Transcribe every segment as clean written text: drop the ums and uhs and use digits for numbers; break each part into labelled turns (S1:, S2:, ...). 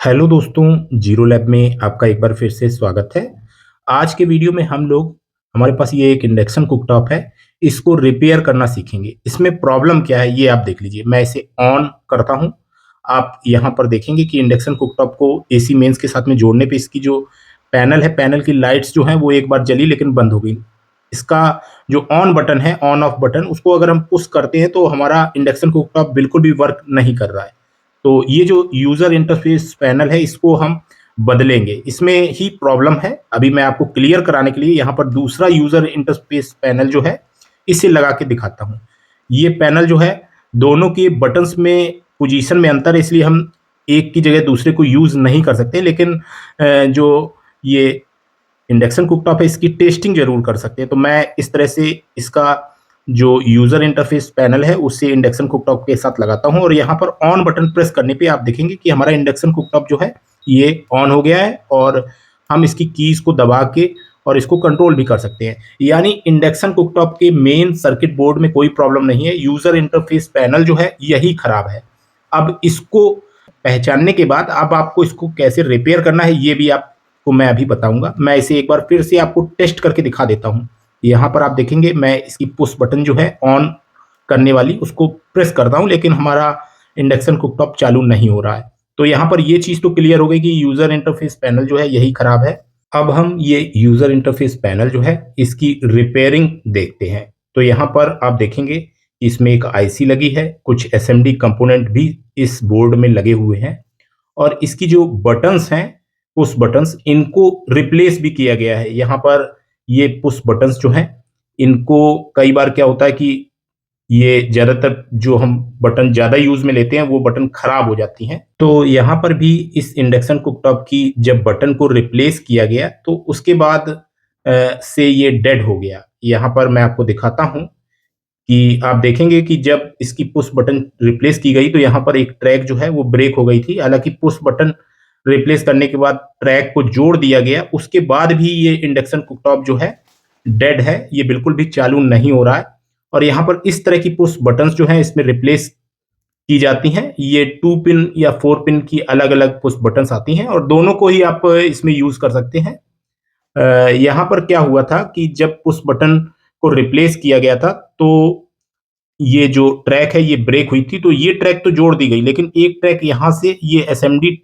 S1: Hello दोस्तों, zero lab में आपका एक बार फिर से स्वागत है। आज के वीडियो में हम लोग हमारे पास ये एक इंडक्शन कुकटॉप है, इसको रिपेयर करना सीखेंगे। इसमें प्रॉब्लम क्या है ये आप देख लीजिए। मैं इसे ऑन करता हूँ। आप यहाँ पर देखेंगे कि इंडक्शन कुकटॉप को एसी मेंस के साथ में जोड़ने पे इसकी जो पैनल है, पैनल की लाइट्स जो हैं वो एक बार जली लेकिन बंद हो गई। इसका जो ऑन बटन है, ऑन ऑफ बटन, उसको अगर हम पुश करते हैं तो हमारा इंडक्शन कुकटॉप बिल्कुल भी वर्क नहीं कर रहा है। तो ये जो यूजर इंटरफेस पैनल है इसको हम बदलेंगे। इसमें ही प्रॉब्लम है। अभी मैं आपको क्लियर कराने के लिए यहाँ पर दूसरा यूजर इंटरफेस पैनल जो है इसे लगा के दिखाता हूँ। ये पैनल जो है, दोनों के बटन्स में पोजीशन में अंतर है, इसलिए हम एक की जगह दूसरे को यूज नहीं कर सकते। लेकिन जो ये इंडक्शन कुकटॉप है इसकी टेस्टिंग जरूर कर सकते हैं। तो मैं इस तरह से इसका जो यूजर इंटरफेस पैनल है उससे इंडक्शन कुकटॉप के साथ लगाता हूं और यहाँ पर ऑन बटन प्रेस करने पे आप देखेंगे कि हमारा इंडक्शन कुकटॉप जो है ये ऑन हो गया है और हम इसकी कीज को दबा के और इसको कंट्रोल भी कर सकते हैं। यानी इंडक्शन कुकटॉप के मेन सर्किट बोर्ड में कोई प्रॉब्लम नहीं है, यूजर इंटरफेस पैनल जो है यही खराब है। अब इसको पहचानने के बाद अब आपको इसको कैसे रिपेयर करना है ये भी आपको मैं अभी बताऊंगा। मैं इसे एक बार फिर से आपको टेस्ट करके दिखा देता हूं। यहाँ पर आप देखेंगे मैं इसकी पुश बटन जो है ऑन करने वाली उसको प्रेस करता हूं, लेकिन हमारा इंडक्शन कुकटॉप चालू नहीं हो रहा है। तो यहाँ पर ये चीज तो क्लियर हो गई कि यूजर इंटरफेस पैनल जो है यही खराब है। अब हम ये यूजर इंटरफेस पैनल जो है इसकी रिपेयरिंग देखते हैं। तो यहाँ पर आप देखेंगे कि इसमें एक आईसी लगी है, कुछ एसएमडी कंपोनेंट भी इस बोर्ड में लगे हुए हैं और इसकी जो बटन्स हैं, पुश बटन्स, इनको रिप्लेस भी किया गया है। यहाँ पर ये पुश बटन्स जो हैं इनको कई बार क्या होता है कि ये ज्यादातर जो हम बटन ज्यादा यूज में लेते हैं वो बटन खराब हो जाती हैं। तो यहाँ पर भी इस इंडक्शन कुकटॉप की जब बटन को रिप्लेस किया गया तो उसके बाद से ये डेड हो गया। यहाँ पर मैं आपको दिखाता हूँ कि आप देखेंगे कि जब इसकी पुश बटन रिप्लेस की गई तो यहाँ पर एक ट्रैक जो है वो ब्रेक हो गई थी। हालांकि पुश बटन रिप्लेस करने के बाद ट्रैक को जोड़ दिया गया, उसके बाद भी ये इंडक्शन कुकटॉप जो है डेड है, ये बिल्कुल भी चालू नहीं हो रहा है। और यहाँ पर इस तरह की पुश बटन्स जो है इसमें रिप्लेस की जाती हैं। ये 2 पिन या 4 पिन की अलग अलग पुश बटन्स आती हैं और दोनों को ही आप इसमें यूज कर सकते हैं। यहाँ पर क्या हुआ था कि जब पुश बटन को रिप्लेस किया गया था तो ये जो ट्रैक है ये ब्रेक हुई थी, तो ये ट्रैक तो जोड़ दी गई, लेकिन एक ट्रैक यहाँ से ये एसएमडी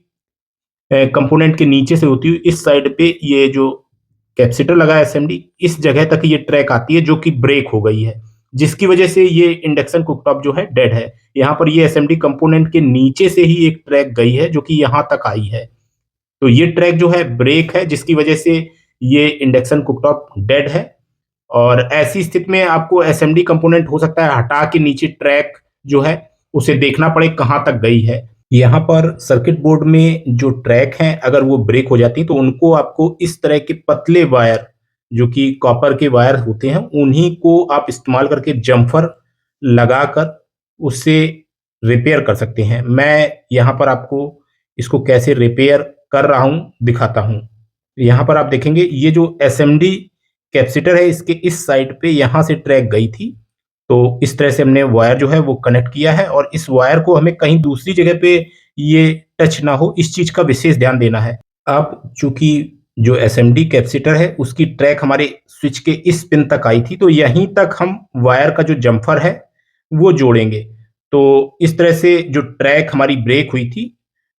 S1: कंपोनेंट के नीचे से होती हुई इस साइड पे ये जो कैपेसिटर लगा है एसएमडी, इस जगह तक ये ट्रैक आती है जो कि ब्रेक हो गई है, जिसकी वजह से ये इंडक्शन कुकटॉप जो है डेड है। यहाँ पर ये एसएमडी कंपोनेंट के नीचे से ही एक ट्रैक गई है जो कि यहाँ तक आई है। तो ये ट्रैक जो है ब्रेक है, जिसकी वजह से ये इंडक्शन कुकटॉप डेड है। और ऐसी स्थिति में आपको एसएमडी कंपोनेंट हो सकता है हटा के नीचे ट्रैक जो है उसे देखना पड़े कहाँ तक गई है। यहाँ पर सर्किट बोर्ड में जो ट्रैक हैं अगर वो ब्रेक हो जाती है तो उनको आपको इस तरह के पतले वायर, जो कि कॉपर के वायर होते हैं, उन्हीं को आप इस्तेमाल करके जम्फर लगाकर उससे रिपेयर कर सकते हैं। मैं यहाँ पर आपको इसको कैसे रिपेयर कर रहा हूँ दिखाता हूँ। यहाँ पर आप देखेंगे ये जो एसएमडी कैपेसिटर है इसके इस साइड पे यहाँ से ट्रैक गई थी। तो इस तरह से हमने वायर जो है वो कनेक्ट किया है और इस वायर को हमें कहीं दूसरी जगह पे ये टच ना हो, इस चीज का विशेष ध्यान देना है। अब चूंकि जो एसएमडी कैपेसिटर है उसकी ट्रैक हमारे स्विच के इस पिन तक आई थी, तो यहीं तक हम वायर का जो जम्फर है वो जोड़ेंगे। तो इस तरह से जो ट्रैक हमारी ब्रेक हुई थी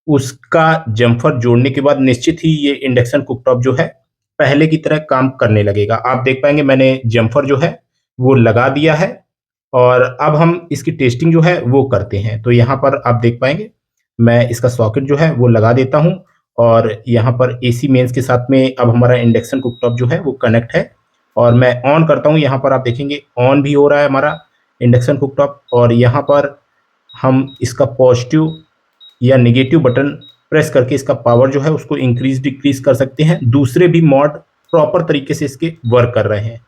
S1: उसका जम्फर जोड़ने के बाद निश्चित ही ये इंडक्शन कुकटॉप जो है पहले की तरह काम करने लगेगा। आप देख पाएंगे मैंने जम्फर जो है वो लगा दिया है और अब हम इसकी टेस्टिंग जो है वो करते हैं। तो यहाँ पर आप देख पाएंगे मैं इसका सॉकेट जो है वो लगा देता हूँ और यहाँ पर एसी मेंस के साथ में अब हमारा इंडक्शन कुकटॉप जो है वो कनेक्ट है और मैं ऑन करता हूँ। यहाँ पर आप देखेंगे ऑन भी हो रहा है हमारा इंडक्शन कुकटॉप और यहाँ पर हम इसका पॉजिटिव या नेगेटिव बटन प्रेस करके इसका पावर जो है उसको इंक्रीज डिक्रीज कर सकते हैं। दूसरे भी मॉड प्रॉपर तरीके से इसके वर्क कर रहे हैं।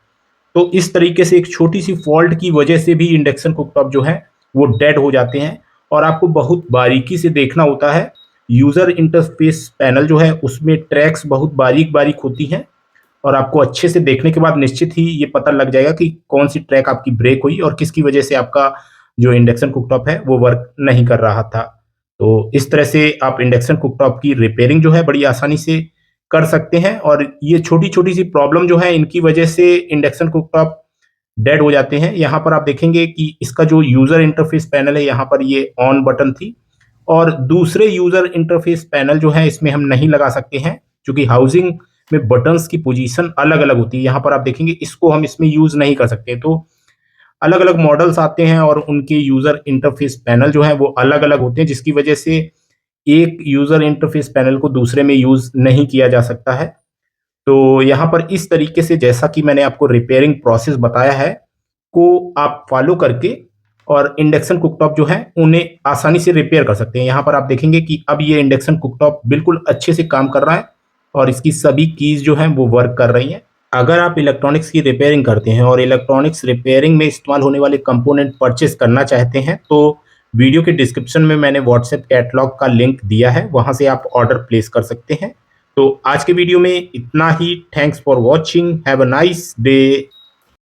S1: तो इस तरीके से एक छोटी सी फॉल्ट की वजह से भी इंडक्शन कुकटॉप जो है वो डेड हो जाते हैं और आपको बहुत बारीकी से देखना होता है। यूजर इंटरफेस पैनल जो है उसमें ट्रैक्स बहुत बारीक बारीक होती हैं और आपको अच्छे से देखने के बाद निश्चित ही ये पता लग जाएगा कि कौन सी ट्रैक आपकी ब्रेक हुई और किसकी वजह से आपका जो इंडक्शन कुकटॉप है वो वर्क नहीं कर रहा था। तो इस तरह से आप इंडक्शन कुकटॉप की रिपेयरिंग जो है बड़ी आसानी से कर सकते हैं। और ये छोटी-छोटी सी प्रॉब्लम जो है इनकी वजह से इंडक्शन कुकटॉप डेड हो जाते हैं। यहाँ पर आप देखेंगे कि इसका जो यूज़र इंटरफ़ेस पैनल है, यहाँ पर ये ऑन बटन थी और दूसरे यूज़र इंटरफ़ेस पैनल जो है इसमें हम नहीं लगा सकते हैं, क्योंकि हाउसिंग में बटन्स की पोज़ीशन अलग-अलग होती है। यहाँ पर आप देखेंगे इसको हम इसमें यूज़ नहीं कर सकते। तो अलग-अलग मॉडल्स आते हैं और उनके यूज़र इंटरफ़ेस पैनल जो है वो अलग-अलग होते हैं, जिसकी वजह से एक यूज़र इंटरफ़ेस पैनल को दूसरे में यूज़ नहीं किया जा सकता है। तो यहाँ पर इस तरीके से जैसा कि मैंने आपको रिपेयरिंग प्रोसेस बताया है, को आप फ़ॉलो करके और इंडक्शन कुकटॉप जो है, उन्हें आसानी से रिपेयर कर सकते हैं। यहाँ पर आप देखेंगे कि अब ये इंडक्शन कुकटॉप बिल्कुल अच्छे से काम कर रहा है और इसकी सभी कीज़ जो हैं वो वर्क कर रही हैं। अगर आप इलेक्ट्रॉनिक्स की रिपेयरिंग करते हैं और इलेक्ट्रॉनिक्स रिपेयरिंग में इस्तेमाल होने वाले कंपोनेंट परचेज़ करना चाहते हैं, तो वीडियो के डिस्क्रिप्शन में मैंने व्हाट्सएप कैटलॉग का लिंक दिया है, वहाँ से आप ऑर्डर प्लेस कर सकते हैं। तो आज के वीडियो में इतना ही। Thanks for watching. Have a nice day.